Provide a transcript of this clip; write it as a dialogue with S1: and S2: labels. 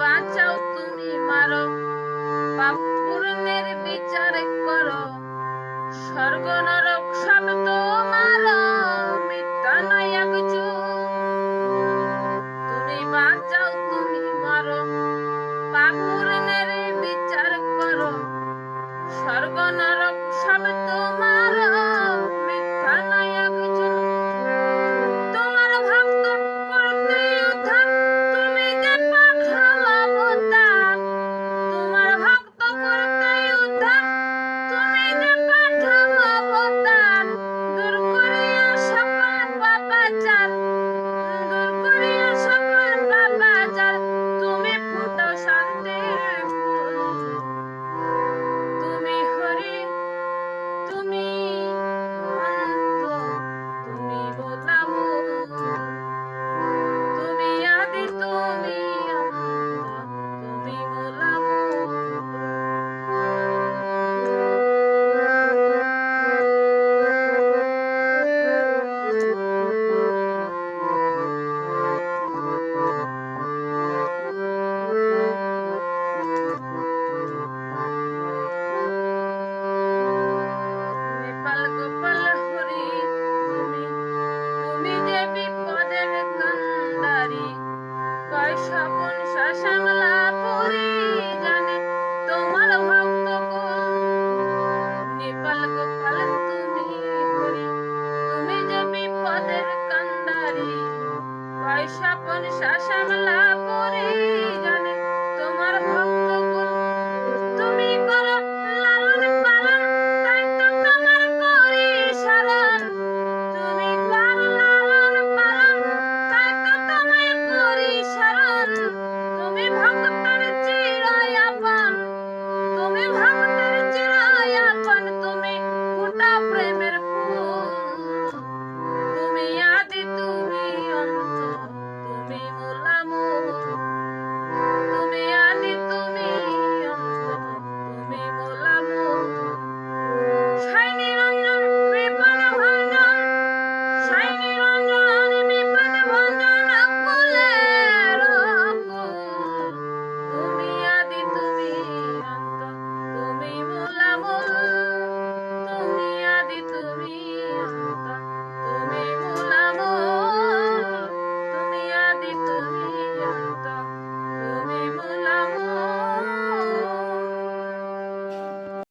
S1: বাঁচাও তুমি মারো, পাপ পূর্ণের বিচার করো, স্বর্গ নরক সব তোমার, মিথ্যা নাই কিছু। তুমি বাঁচাও তুমি মারো, পাপ পূর্ণের বিচার করো, স্বর্গ নরক সব তোমার, মিথ্যা নাই কিছু। তোমার ভক্ত করতে উদ্ধার, তুমি যে পাঠাও অবতার। তোমার ভক্ত করতে উদ্ধার, তুমি যে পাঠাও অবতার। দূর করিয়া সকল পাপাচার, দূর করিয়া সকল পাপাচার। তুমি ফুটাও শান্তির ফুল, তুমি হরি, তুমি অনন্ত, তুমি বোঝা মূল। তুমি আদি, তুমি অন্ত, তুমি বোঝা মূল। নেপাল গোপাল হরি তুমি, তুমি যে বিপদের কান্ডারি। কয় স্বপন শ্মশান